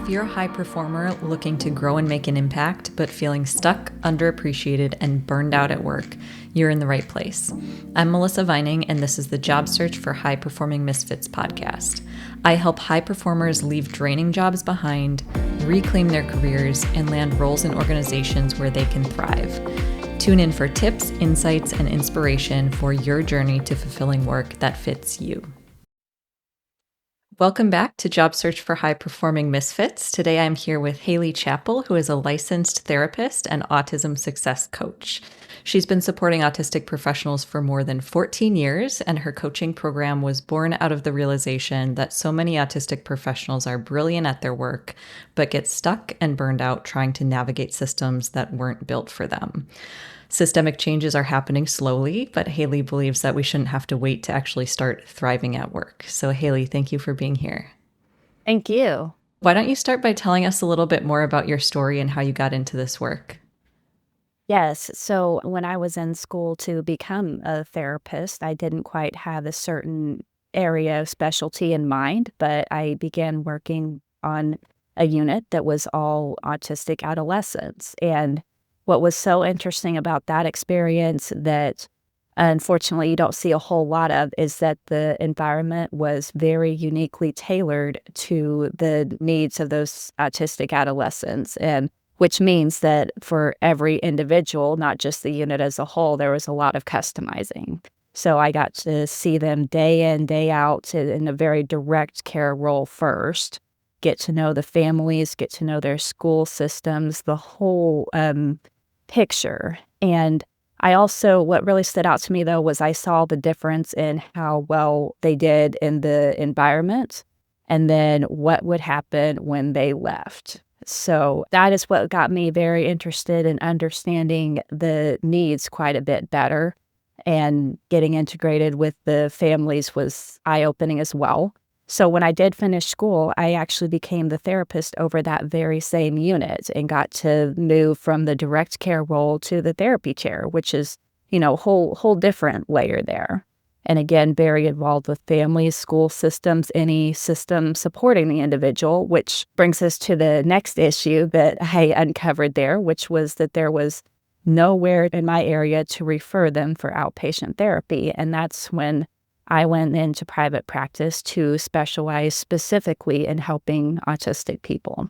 If you're a high performer looking to grow and make an impact, but feeling stuck, underappreciated, and burned out at work, you're in the right place. I'm Melissa Vining, and this is the Job Search for High Performing Misfits podcast. I help high performers leave draining jobs behind, reclaim their careers, and land roles in organizations where they can thrive. Tune in for tips, insights, and inspiration for your journey to fulfilling work that fits you. Welcome back to Job Search for High Performing Misfits. Today I'm here with Hailey Chappell, who is a licensed therapist and autism success coach. She's been supporting autistic professionals for more than 14 years, and her coaching program was born out of the realization that so many autistic professionals are brilliant at their work, but get stuck and burned out trying to navigate systems that weren't built for them. Systemic changes are happening slowly, but Hailey believes that we shouldn't have to wait to actually start thriving at work. So Hailey, thank you for being here. Thank you. Why don't you start by telling us a little bit more about your story and how you got into this work? Yes. So when I was in school to become a therapist, I didn't quite have a certain area of specialty in mind, but I began working on a unit that was all autistic adolescents. And what was so interesting about that experience that unfortunately you don't see a whole lot of is that the environment was very uniquely tailored to the needs of those autistic adolescents. And which means that for every individual, not just the unit as a whole, there was a lot of customizing. So I got to see them day in, day out in a very direct care role first, get to know the families, get to know their school systems, the whole picture. And I also, what really stood out to me though, was I saw the difference in how well they did in the environment and then what would happen when they left. So that is what got me very interested in understanding the needs quite a bit better, and getting integrated with the families was eye-opening as well. So when I did finish school, I actually became the therapist over that very same unit and got to move from the direct care role to the therapy chair, which is, whole different layer there. And again, very involved with families, school systems, any system supporting the individual, which brings us to the next issue that I uncovered there, which was that there was nowhere in my area to refer them for outpatient therapy. And that's when I went into private practice to specialize specifically in helping autistic people.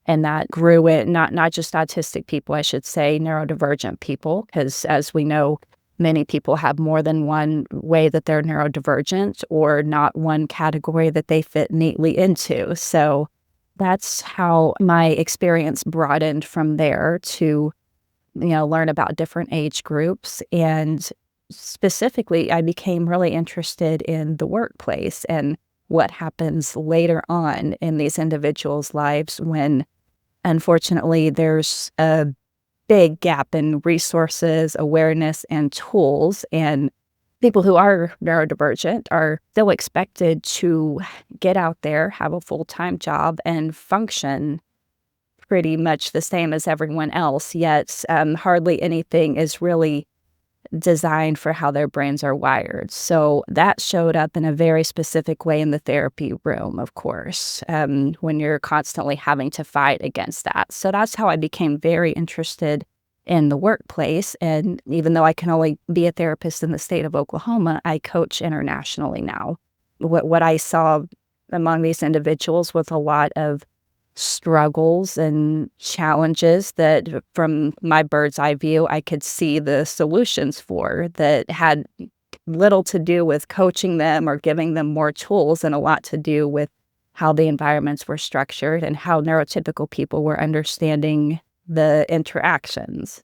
And that grew it, not just autistic people, I should say, neurodivergent people, because as we know, many people have more than one way that they're neurodivergent or not one category that they fit neatly into. So that's how my experience broadened from there to, learn about different age groups. And specifically, I became really interested in the workplace and what happens later on in these individuals' lives when, unfortunately, there's a big gap in resources, awareness, and tools. And people who are neurodivergent are still expected to get out there, have a full-time job, and function pretty much the same as everyone else, yet hardly anything is really designed for how their brains are wired. So that showed up in a very specific way in the therapy room, of course, when you're constantly having to fight against that. So that's how I became very interested in the workplace. And even though I can only be a therapist in the state of Oklahoma, I coach internationally now. What I saw among these individuals was a lot of struggles and challenges that from my bird's eye view, I could see the solutions for that had little to do with coaching them or giving them more tools and a lot to do with how the environments were structured and how neurotypical people were understanding the interactions.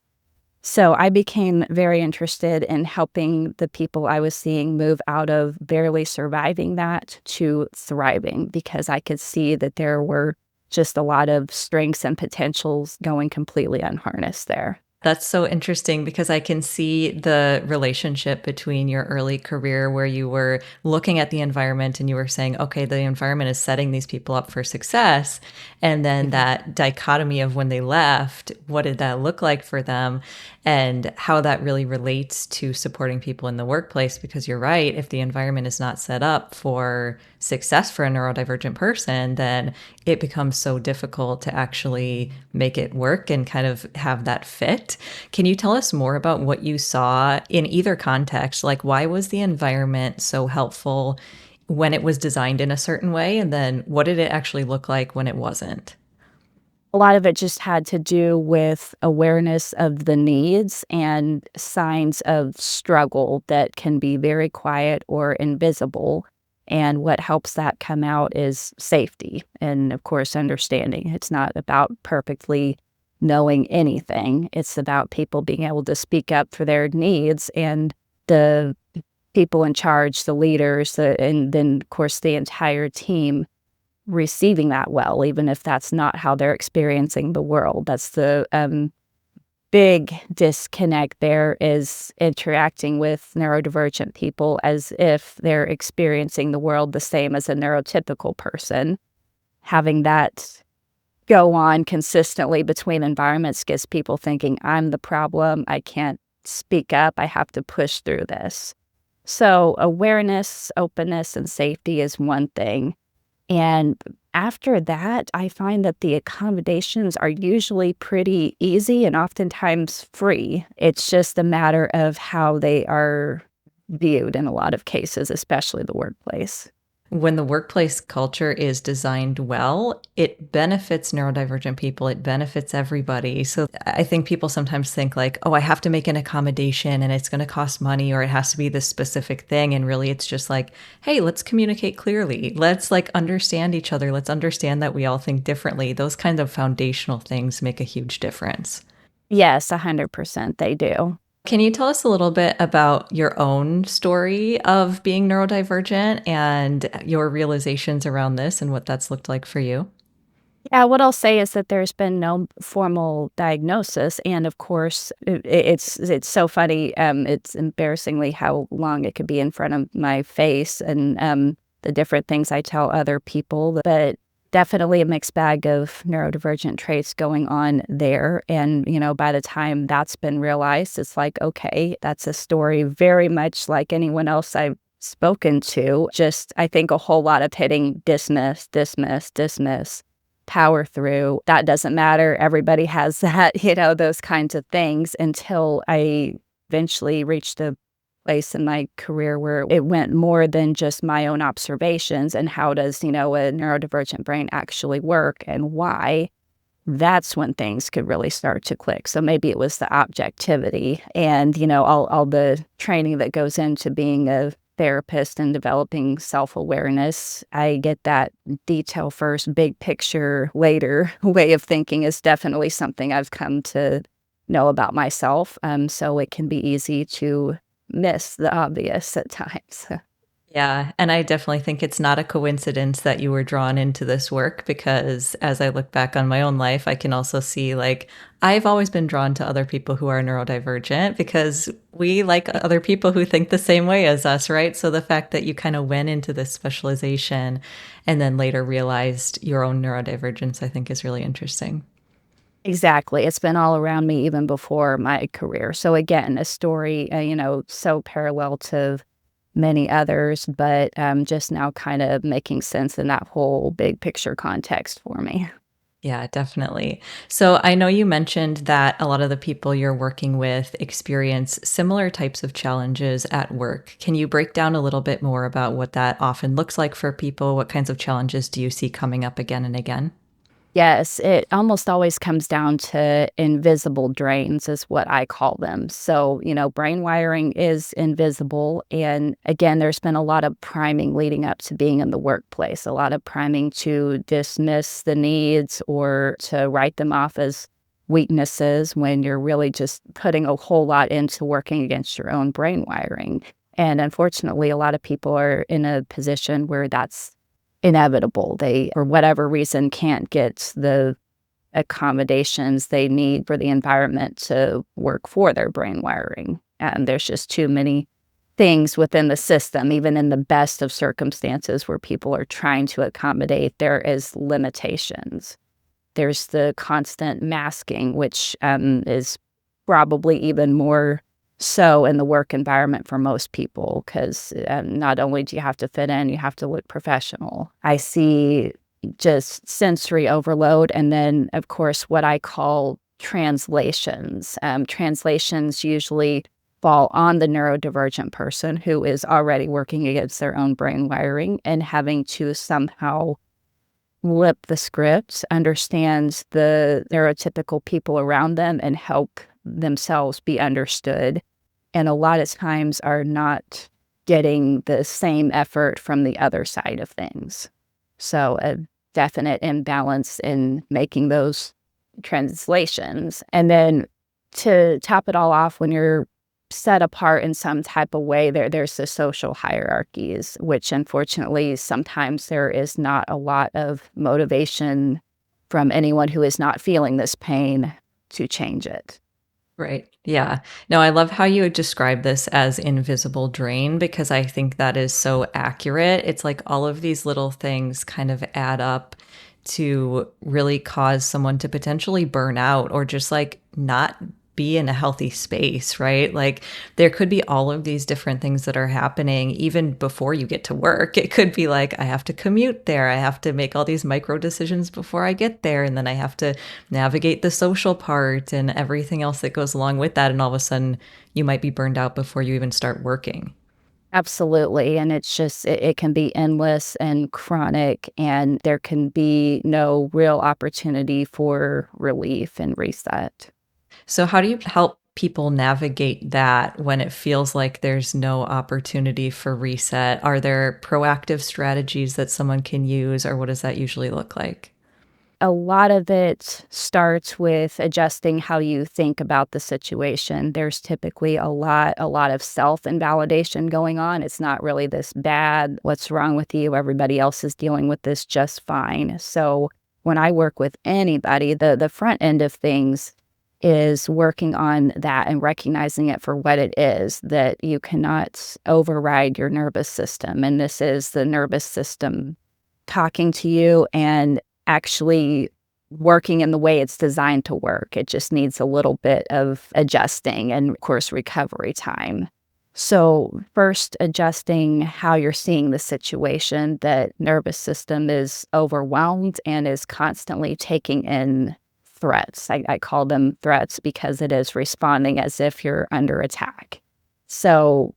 So I became very interested in helping the people I was seeing move out of barely surviving that to thriving, because I could see that there were just a lot of strengths and potentials going completely unharnessed there. That's so interesting because I can see the relationship between your early career where you were looking at the environment and you were saying, okay, the environment is setting these people up for success. And then Mhm. that dichotomy of when they left, what did that look like for them, and how that really relates to supporting people in the workplace. Because you're right, if the environment is not set up for success for a neurodivergent person, then it becomes so difficult to actually make it work and kind of have that fit. Can you tell us more about what you saw in either context? Like, why was the environment so helpful when it was designed in a certain way? And then what did it actually look like when it wasn't? A lot of it just had to do with awareness of the needs and signs of struggle that can be very quiet or invisible. And what helps that come out is safety and, of course, understanding. It's not about perfectly knowing anything, it's about people being able to speak up for their needs and the people in charge, the leaders, and then, of course, the entire team receiving that well, even if that's not how they're experiencing the world. That's the big disconnect there is interacting with neurodivergent people as if they're experiencing the world the same as a neurotypical person. Having that go on consistently between environments gets people thinking, I'm the problem. I can't speak up. I have to push through this. So, awareness, openness, and safety is one thing. And after that, I find that the accommodations are usually pretty easy and oftentimes free. It's just a matter of how they are viewed in a lot of cases, especially the workplace. When the workplace culture is designed well, it benefits neurodivergent people, it benefits everybody. So I think people sometimes think like, oh, I have to make an accommodation and it's going to cost money or it has to be this specific thing. And really it's just like, hey, let's communicate clearly. Let's like understand each other. Let's understand that we all think differently. Those kinds of foundational things make a huge difference. Yes, 100% they do. Can you tell us a little bit about your own story of being neurodivergent and your realizations around this and what that's looked like for you? Yeah, what I'll say is that there's been no formal diagnosis, and of course, it's so funny. It's embarrassingly how long it could be in front of my face, and the different things I tell other people. But definitely a mixed bag of neurodivergent traits going on there. And by the time that's been realized, it's like, okay, that's a story very much like anyone else I've spoken to. Just I think a whole lot of hitting dismiss, dismiss, dismiss, power through. That doesn't matter. Everybody has that, those kinds of things until I eventually reached a place in my career where it went more than just my own observations and how does, a neurodivergent brain actually work and why. That's when things could really start to click. So maybe it was the objectivity and, all the training that goes into being a therapist and developing self-awareness. I get that detail first, big picture later way of thinking is definitely something I've come to know about myself. So it can be easy to miss the obvious at times. Yeah, and I definitely think it's not a coincidence that you were drawn into this work because as I look back on my own life, I can also see like I've always been drawn to other people who are neurodivergent because we like other people who think the same way as us, right? So the fact that you kind of went into this specialization and then later realized your own neurodivergence, I think is really interesting. Exactly. It's been all around me even before my career. So again, a story, so parallel to many others, but just now kind of making sense in that whole big picture context for me. Yeah, definitely. So I know you mentioned that a lot of the people you're working with experience similar types of challenges at work. Can you break down a little bit more about what that often looks like for people? What kinds of challenges do you see coming up again and again? Yes, it almost always comes down to invisible drains, is what I call them. So, brain wiring is invisible. And again, there's been a lot of priming leading up to being in the workplace, a lot of priming to dismiss the needs or to write them off as weaknesses when you're really just putting a whole lot into working against your own brain wiring. And unfortunately, a lot of people are in a position where that's inevitable. They, for whatever reason, can't get the accommodations they need for the environment to work for their brain wiring. And there's just too many things within the system, even in the best of circumstances where people are trying to accommodate, there is limitations. there's the constant masking, which is probably even more so in the work environment for most people, because not only do you have to fit in, you have to look professional. I see just sensory overload, and then, of course, what I call translations. Translations usually fall on the neurodivergent person who is already working against their own brain wiring and having to somehow flip the script, understand the neurotypical people around them, and help themselves be understood. And a lot of times are not getting the same effort from the other side of things. So a definite imbalance in making those translations. And then to top it all off, when you're set apart in some type of way, there's the social hierarchies, which unfortunately sometimes there is not a lot of motivation from anyone who is not feeling this pain to change it. Right. Yeah. No, I love how you would describe this as invisible drain because I think that is so accurate. It's like all of these little things kind of add up to really cause someone to potentially burn out or just like not be in a healthy space, right? Like there could be all of these different things that are happening even before you get to work. It could be like, I have to commute there. I have to make all these micro decisions before I get there. And then I have to navigate the social part and everything else that goes along with that. And all of a sudden, you might be burned out before you even start working. Absolutely. And it's just, it can be endless and chronic, and there can be no real opportunity for relief and reset. So, how do you help people navigate that when it feels like there's no opportunity for reset? Are there proactive strategies that someone can use, or what does that usually look like? A lot of it starts with adjusting how you think about the situation. There's typically a lot of self-invalidation going on. It's not really this bad. What's wrong with you? Everybody else is dealing with this just fine. So when I work with anybody, the front end of things is working on that and recognizing it for what it is, that you cannot override your nervous system. And this is the nervous system talking to you and actually working in the way it's designed to work. It just needs a little bit of adjusting and, of course, recovery time. So, first, adjusting how you're seeing the situation, that nervous system is overwhelmed and is constantly taking in threats. I call them threats because it is responding as if you're under attack. So,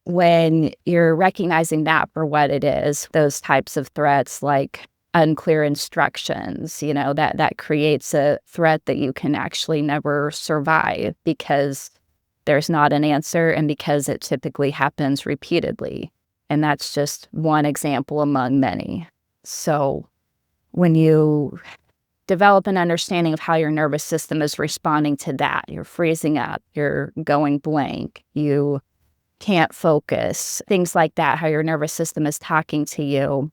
when you're recognizing that for what it is, those types of threats like unclear instructions, that creates a threat that you can actually never survive because there's not an answer and because it typically happens repeatedly. And that's just one example among many. So when you develop an understanding of how your nervous system is responding to that, you're freezing up, you're going blank, you can't focus, things like that, how your nervous system is talking to you,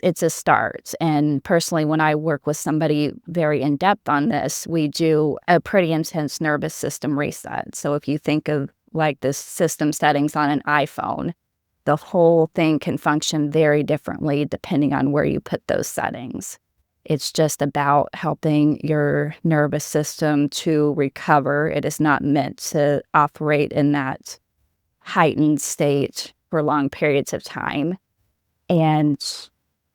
it's a start. And personally, when I work with somebody very in depth on this, we do a pretty intense nervous system reset. So if you think of like the system settings on an iPhone, the whole thing can function very differently depending on where you put those settings. It's just about helping your nervous system to recover. It is not meant to operate in that heightened state for long periods of time, and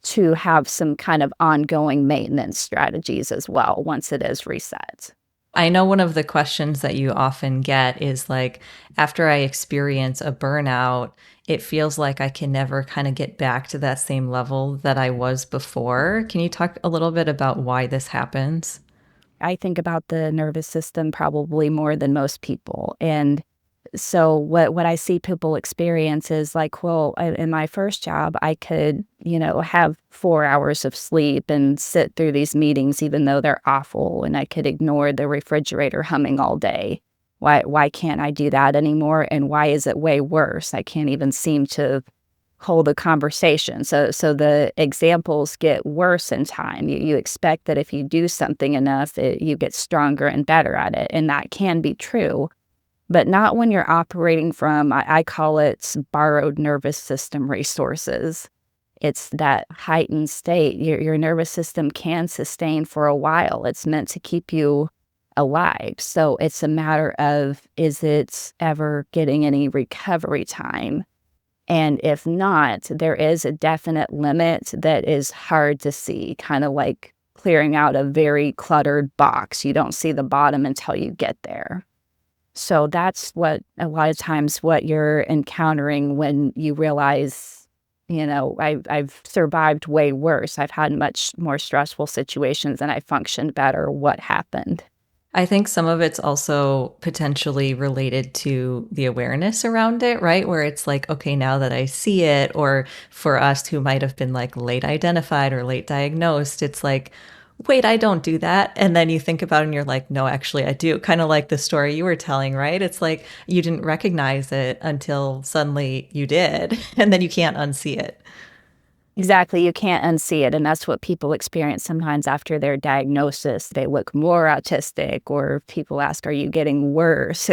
to have some kind of ongoing maintenance strategies as well once it is reset. I know one of the questions that you often get is like, after I experience a burnout, it feels like I can never kind of get back to that same level that I was before. Can you talk a little bit about why this happens? I think about the nervous system probably more than most people. And so what I see people experience is like, well, in my first job, I could, have 4 hours of sleep and sit through these meetings, even though they're awful, and I could ignore the refrigerator humming all day. Why can't I do that anymore? And why is it way worse? I can't even seem to hold a conversation. So the examples get worse in time. You expect that if you do something enough, you get stronger and better at it. And that can be true, but not when you're operating from, I call it borrowed nervous system resources. It's that heightened state. Your nervous system can sustain for a while. It's meant to keep you alive. So it's a matter of, is it ever getting any recovery time? And if not, there is a definite limit that is hard to see, kind of like clearing out a very cluttered box. You don't see the bottom until you get there. So that's what a lot of times what you're encountering when you realize, I've survived way worse. I've had much more stressful situations and I functioned better. What happened? I think some of it's also potentially related to the awareness around it, right? Where it's like, okay, now that I see it, or for us who might have been like late identified or late diagnosed, it's like, wait, I don't do that. And then you think about it and you're like, no, actually, I do. Kind of like the story you were telling, right? It's like you didn't recognize it until suddenly you did, and then you can't unsee it. Exactly, you can't unsee it, and that's what people experience sometimes after their diagnosis. They look more autistic, or people ask, "Are you getting worse?"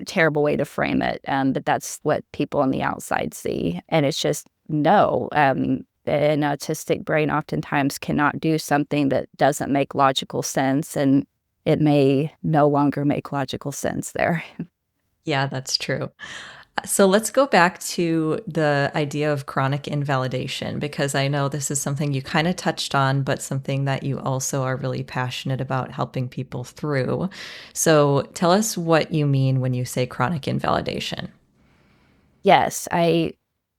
Terrible way to frame it, but that's what people on the outside see, and it's just no. An autistic brain oftentimes cannot do something that doesn't make logical sense, and it may no longer make logical sense there. Yeah, that's true. So let's go back to the idea of chronic invalidation, because I know this is something you kind of touched on, but something that you also are really passionate about helping people through. So tell us what you mean when you say chronic invalidation. Yes, I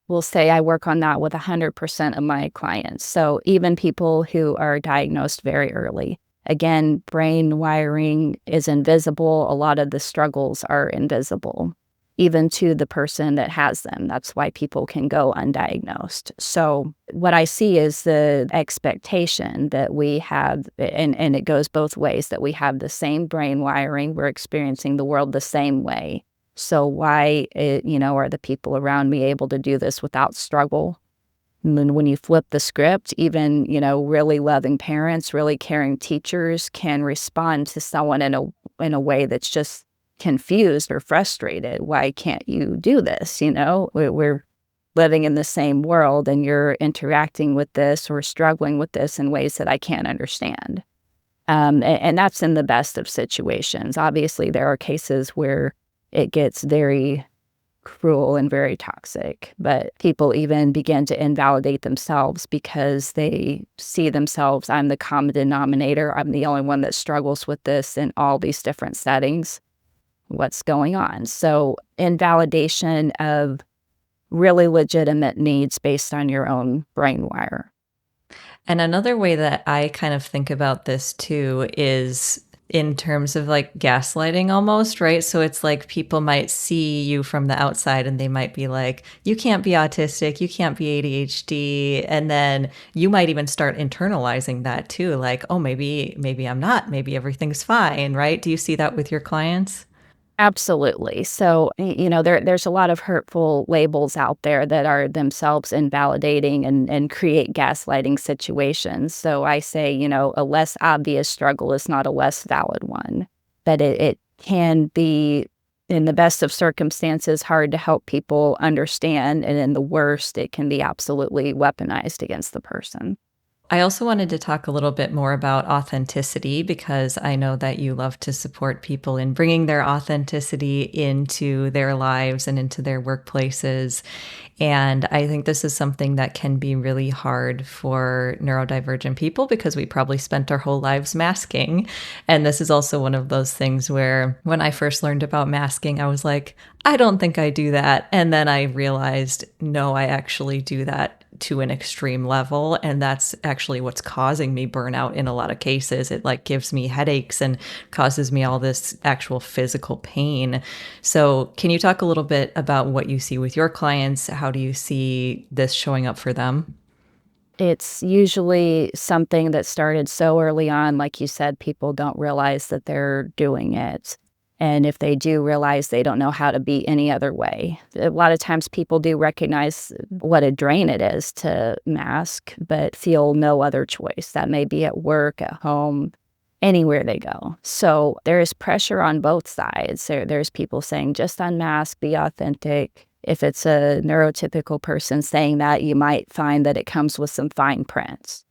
will say I work on that with 100% of my clients. So even people who are diagnosed very early. Again, brain wiring is invisible. A lot of the struggles are invisible, even to the person that has them. That's why people can go undiagnosed. So what I see is the expectation that we have, and it goes both ways, that we have the same brain wiring. We're experiencing the world the same way. So why, are the people around me able to do this without struggle? And then when you flip the script, even, really loving parents, really caring teachers can respond to someone in a way that's just confused or frustrated. Why can't you do this? We're living in the same world and you're interacting with this or struggling with this in ways that I can't understand. And that's in the best of situations. Obviously, there are cases where it gets very cruel and very toxic, but people even begin to invalidate themselves because they see themselves, I'm the common denominator. I'm the only one that struggles with this in all these different settings. What's going on? So invalidation of really legitimate needs based on your own brain wire. And another way that I kind of think about this too is in terms of like gaslighting almost, right? So it's like people might see you from the outside and they might be like, you can't be autistic, you can't be ADHD. And then you might even start internalizing that too. Like, oh, maybe I'm not, maybe everything's fine, right? Do you see that with your clients? Absolutely. So, there's a lot of hurtful labels out there that are themselves invalidating and create gaslighting situations. So I say, a less obvious struggle is not a less valid one. But it can be, in the best of circumstances, hard to help people understand. And in the worst, it can be absolutely weaponized against the person. I also wanted to talk a little bit more about authenticity because I know that you love to support people in bringing their authenticity into their lives and into their workplaces. And I think this is something that can be really hard for neurodivergent people because we probably spent our whole lives masking. And this is also one of those things where when I first learned about masking, I was like, I don't think I do that. And then I realized, no, I actually do that to an extreme level. And that's actually what's causing me burnout in a lot of cases. It like gives me headaches and causes me all this actual physical pain. So, can you talk a little bit about what you see with your clients? How do you see this showing up for them? It's usually something that started so early on, like you said, people don't realize that they're doing it. And if they do realize, they don't know how to be any other way. A lot of times people do recognize what a drain it is to mask, but feel no other choice. That may be at work, at home, anywhere they go. So there is pressure on both sides. There's people saying, just unmask, be authentic. If it's a neurotypical person saying that, you might find that it comes with some fine print.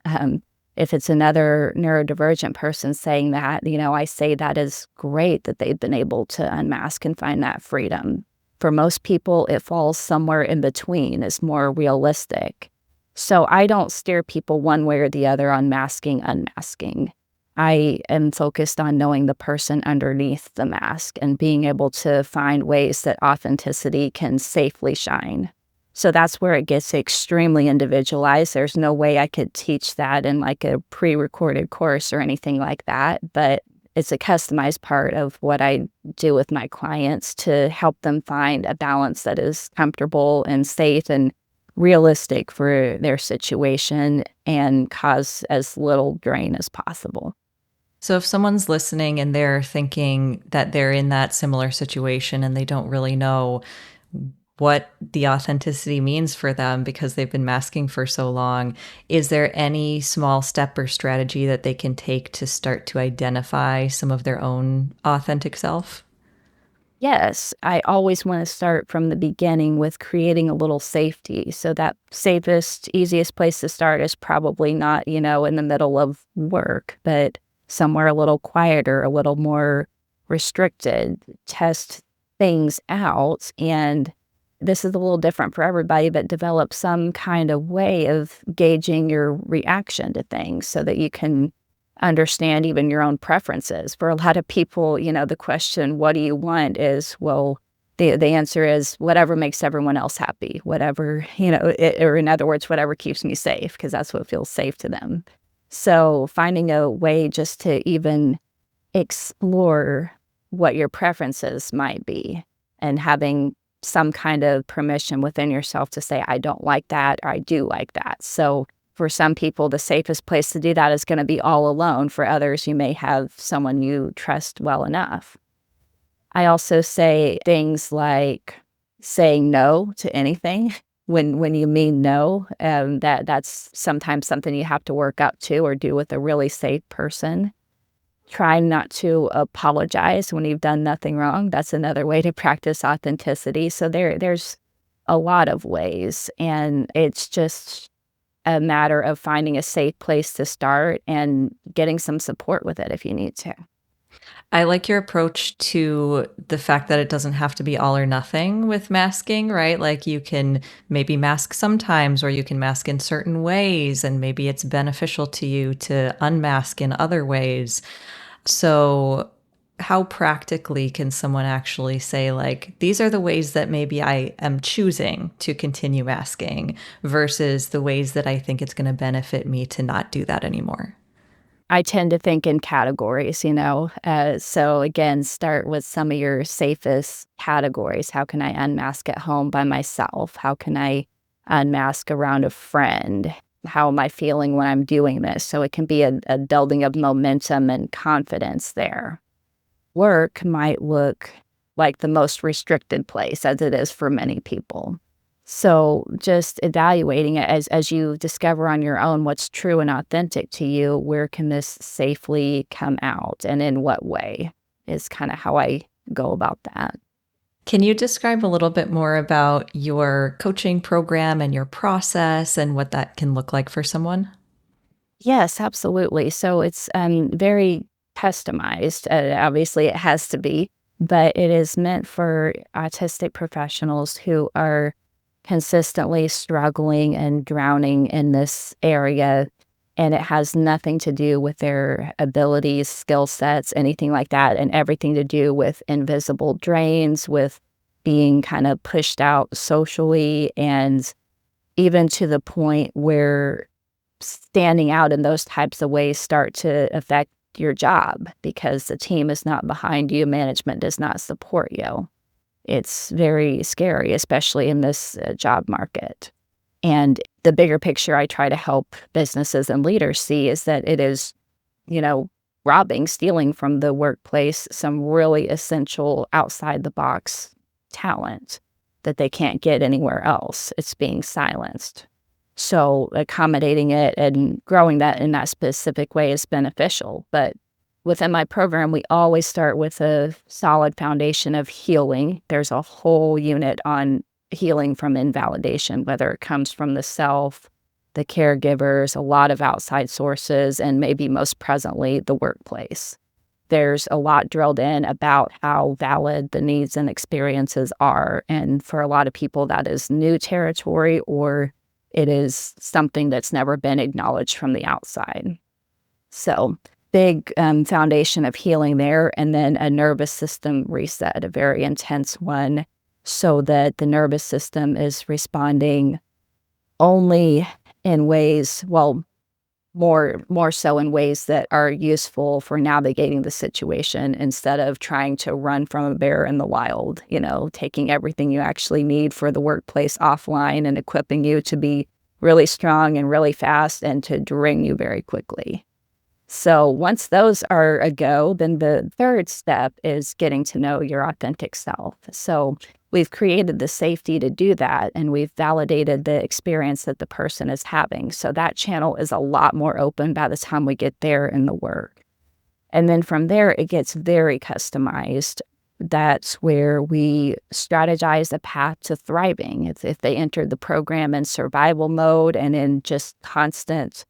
If it's another neurodivergent person saying that, I say that is great that they've been able to unmask and find that freedom. For most people, it falls somewhere in between, is more realistic. So I don't steer people one way or the other on masking, unmasking. I am focused on knowing the person underneath the mask and being able to find ways that authenticity can safely shine. So that's where it gets extremely individualized. There's no way I could teach that in like a pre-recorded course or anything like that, but it's a customized part of what I do with my clients to help them find a balance that is comfortable and safe and realistic for their situation and cause as little drain as possible. So if someone's listening and they're thinking that they're in that similar situation and they don't really know what the authenticity means for them because they've been masking for so long, is there any small step or strategy that they can take to start to identify some of their own authentic self? Yes, I always want to start from the beginning with creating a little safety. So that safest, easiest place to start is probably not, in the middle of work, but somewhere a little quieter, a little more restricted. Test things out. And this is a little different for everybody, but develop some kind of way of gauging your reaction to things so that you can understand even your own preferences. For a lot of people, the question, what do you want, is, well, the answer is whatever makes everyone else happy, whatever, or in other words, whatever keeps me safe, because that's what feels safe to them. So finding a way just to even explore what your preferences might be and having some kind of permission within yourself to say, I don't like that, or I do like that. So for some people, the safest place to do that is going to be all alone. For others, you may have someone you trust well enough. I also say things like saying no to anything when you mean no. That's sometimes something you have to work up to or do with a really safe person. Try not to apologize when you've done nothing wrong. That's another way to practice authenticity. So there's a lot of ways, and it's just a matter of finding a safe place to start and getting some support with it if you need to. I like your approach to the fact that it doesn't have to be all or nothing with masking, right? Like you can maybe mask sometimes, or you can mask in certain ways, and maybe it's beneficial to you to unmask in other ways. So, how practically can someone actually say, like, these are the ways that maybe I am choosing to continue masking versus the ways that I think it's going to benefit me to not do that anymore? I tend to think in categories. So again, start with some of your safest categories. How can I unmask at home by myself? How can I unmask around a friend? How am I feeling when I'm doing this? So it can be a building of momentum and confidence there. Work might look like the most restricted place, as it is for many people. So just evaluating it as you discover on your own what's true and authentic to you, where can this safely come out and in what way is kind of how I go about that. Can you describe a little bit more about your coaching program and your process and what that can look like for someone? Yes, absolutely. So it's very customized. Obviously, it has to be, but it is meant for autistic professionals who are consistently struggling and drowning in this area. And it has nothing to do with their abilities, skill sets, anything like that, and everything to do with invisible drains, with being kind of pushed out socially, and even to the point where standing out in those types of ways start to affect your job because the team is not behind you, management does not support you. It's very scary, especially in this job market. And the bigger picture I try to help businesses and leaders see is that it is, you know, stealing from the workplace some really essential outside the box talent that they can't get anywhere else. It's being silenced. So accommodating it and growing that in that specific way is beneficial. But within my program, we always start with a solid foundation of healing. There's a whole unit on healing from invalidation, whether it comes from the self, the caregivers, a lot of outside sources, and maybe most presently, the workplace. There's a lot drilled in about how valid the needs and experiences are. And for a lot of people, that is new territory, or it is something that's never been acknowledged from the outside. So, big foundation of healing there. And then a nervous system reset, a very intense one, so that the nervous system is responding only in ways, well, more so in ways that are useful for navigating the situation instead of trying to run from a bear in the wild, taking everything you actually need for the workplace offline and equipping you to be really strong and really fast and to drain you very quickly. So once those are a go, then the third step is getting to know your authentic self. So we've created the safety to do that, and we've validated the experience that the person is having. So that channel is a lot more open by the time we get there in the work. And then from there, it gets very customized. That's where we strategize a path to thriving. If they enter the program in survival mode and in just constant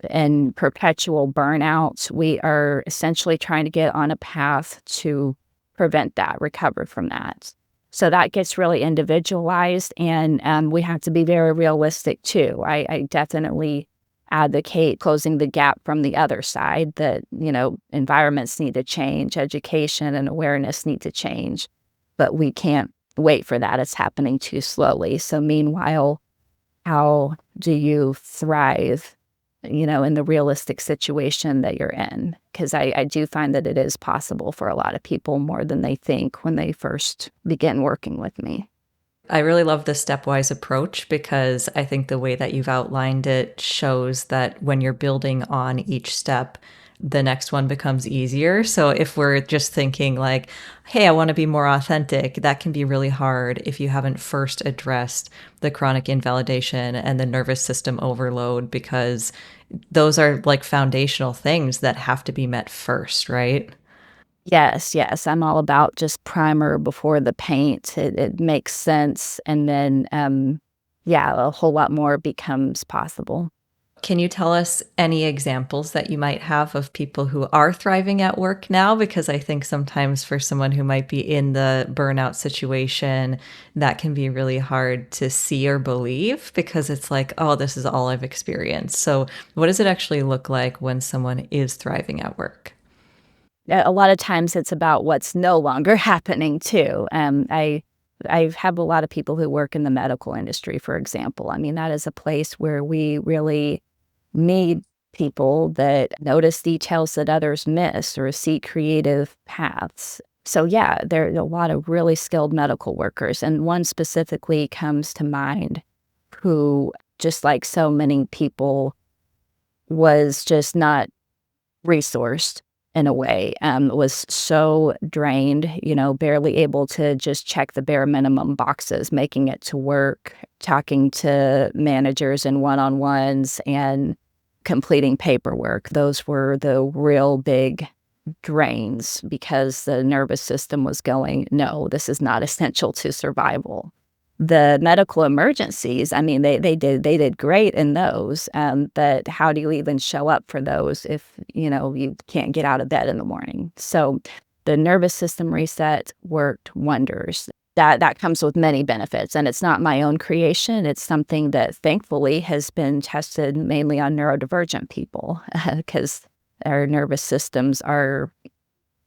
and perpetual burnout, we are essentially trying to get on a path to prevent that, recover from that. So that gets really individualized, and we have to be very realistic too. I definitely advocate closing the gap from the other side, that, environments need to change, education and awareness need to change, but we can't wait for that. It's happening too slowly. So meanwhile, how do you thrive in the realistic situation that you're in? Because I do find that it is possible for a lot of people more than they think when they first begin working with me. I really love the stepwise approach because I think the way that you've outlined it shows that when you're building on each step, the next one becomes easier. So if we're just thinking like, hey, I want to be more authentic, that can be really hard if you haven't first addressed the chronic invalidation and the nervous system overload, because those are like foundational things that have to be met first, right? Yes, yes. I'm all about just primer before the paint. It makes sense. And then, yeah, a whole lot more becomes possible. Can you tell us any examples that you might have of people who are thriving at work now? Because I think sometimes for someone who might be in the burnout situation, that can be really hard to see or believe because it's like, oh, this is all I've experienced. So, what does it actually look like when someone is thriving at work? A lot of times it's about what's no longer happening too. I have a lot of people who work in the medical industry, for example. I mean, that is a place where we really need people that notice details that others miss or see creative paths. So yeah, there are a lot of really skilled medical workers, and one specifically comes to mind who, just like so many people, was just not resourced in a way, was so drained, barely able to just check the bare minimum boxes, making it to work, talking to managers in one-on-ones, and completing paperwork. Those were the real big drains because the nervous system was going, no, this is not essential to survival. The medical emergencies, I mean, they did great in those, but how do you even show up for those if, you can't get out of bed in the morning? So the nervous system reset worked wonders. That comes with many benefits, and it's not my own creation. It's something that thankfully has been tested mainly on neurodivergent people because our nervous systems are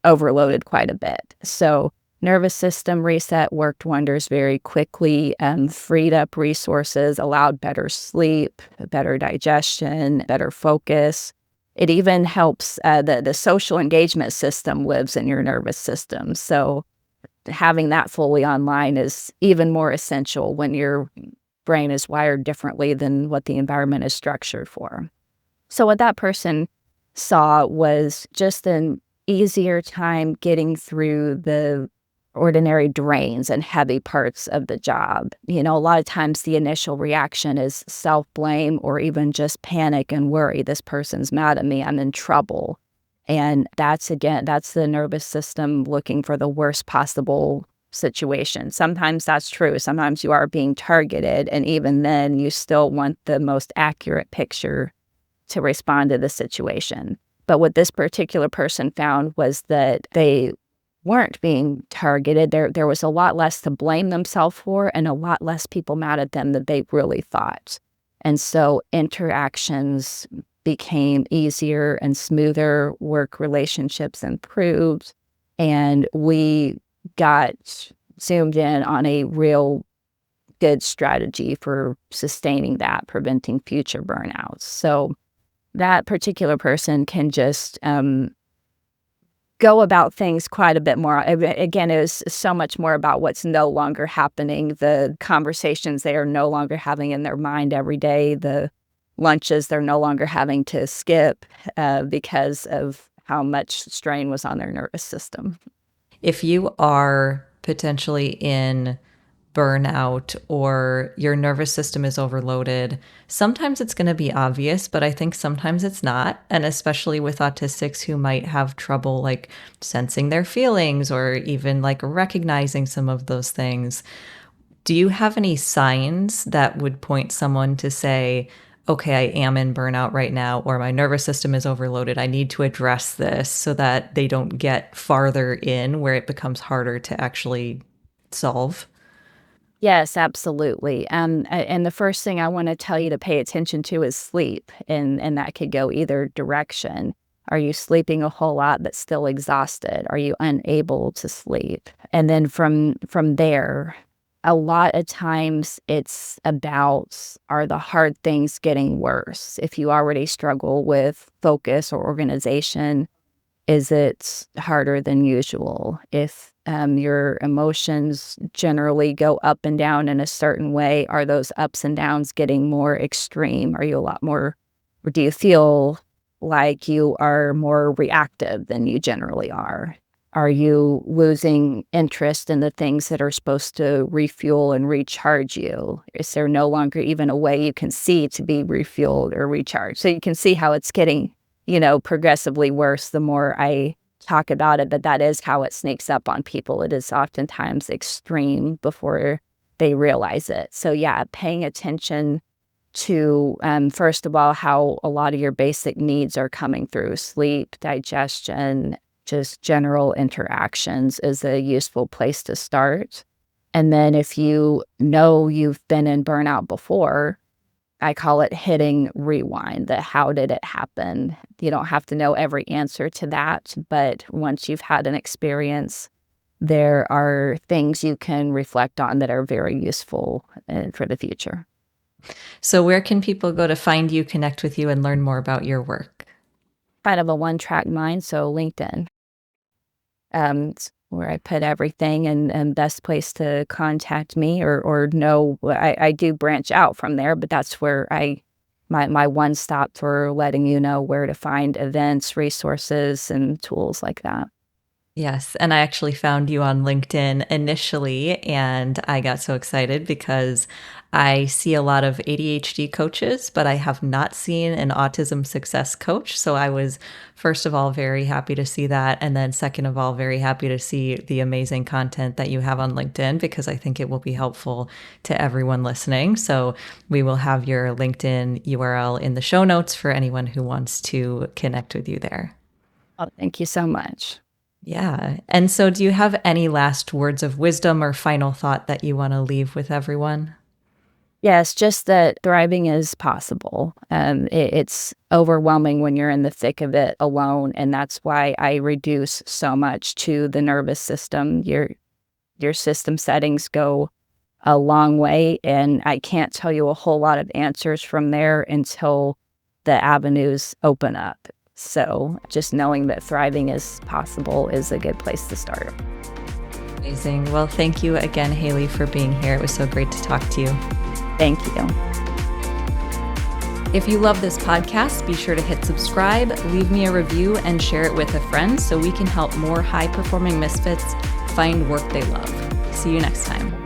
overloaded quite a bit. So nervous system reset worked wonders very quickly, freed up resources, allowed better sleep, better digestion, better focus. It even helps the social engagement system lives in your nervous system. So having that fully online is even more essential when your brain is wired differently than what the environment is structured for. So what that person saw was just an easier time getting through the ordinary drains and heavy parts of the job. A lot of times the initial reaction is self-blame or even just panic and worry. This person's mad at me. I'm in trouble. And that's the nervous system looking for the worst possible situation. Sometimes that's true. Sometimes you are being targeted, and even then, you still want the most accurate picture to respond to the situation. But what this particular person found was that they weren't being targeted. There was a lot less to blame themselves for and a lot less people mad at them than they really thought. And so interactions became easier and smoother, work relationships improved, and we got zoomed in on a real good strategy for sustaining that, preventing future burnouts. So that particular person can just go about things quite a bit more. Again, it was so much more about what's no longer happening, the conversations they are no longer having in their mind every day, the lunches they're no longer having to skip because of how much strain was on their nervous system. If you are potentially in burnout or your nervous system is overloaded, sometimes it's going to be obvious, but I think sometimes it's not. And especially with autistics who might have trouble like sensing their feelings or even like recognizing some of those things. Do you have any signs that would point someone to say, okay, I am in burnout right now, or my nervous system is overloaded. I need to address this so that they don't get farther in where it becomes harder to actually solve? Yes, absolutely. And the first thing I want to tell you to pay attention to is sleep, and that could go either direction. Are you sleeping a whole lot but still exhausted? Are you unable to sleep? And then from there, a lot of times it's about, are the hard things getting worse? If you already struggle with focus or organization, is it harder than usual? If your emotions generally go up and down in a certain way, are those ups and downs getting more extreme? Are you a lot more, or do you feel like you are more reactive than you generally are? Are you losing interest in the things that are supposed to refuel and recharge you? Is there no longer even a way you can see to be refueled or recharged? So you can see how it's getting progressively worse the more I talk about it, but that is how it sneaks up on people. It is oftentimes extreme before they realize it. So yeah, paying attention to, first of all, how a lot of your basic needs are coming through: sleep, digestion, just general interactions is a useful place to start. And then if you know you've been in burnout before, I call it hitting rewind, the how did it happen? You don't have to know every answer to that, but once you've had an experience, there are things you can reflect on that are very useful for the future. So, where can people go to find you, connect with you, and learn more about your work? Kind of a one-track mind, so LinkedIn. It's where I put everything, and best place to contact me or know. I do branch out from there, but that's where my one stop for letting you know where to find events, resources, and tools like that. Yes, and I actually found you on LinkedIn initially, and I got so excited because I see a lot of ADHD coaches, but I have not seen an autism success coach. So I was, first of all, very happy to see that. And then, second of all, very happy to see the amazing content that you have on LinkedIn because I think it will be helpful to everyone listening. So we will have your LinkedIn URL in the show notes for anyone who wants to connect with you there. Oh, thank you so much. Yeah. And so, do you have any last words of wisdom or final thought that you want to leave with everyone? Yes, just that thriving is possible. It's overwhelming when you're in the thick of it alone, and that's why I reduce so much to the nervous system. Your system settings go a long way, and I can't tell you a whole lot of answers from there until the avenues open up. So just knowing that thriving is possible is a good place to start. Amazing. Well, thank you again, Hailey, for being here. It was so great to talk to you. Thank you. If you love this podcast, be sure to hit subscribe, leave me a review, and share it with a friend so we can help more high-performing misfits find work they love. See you next time.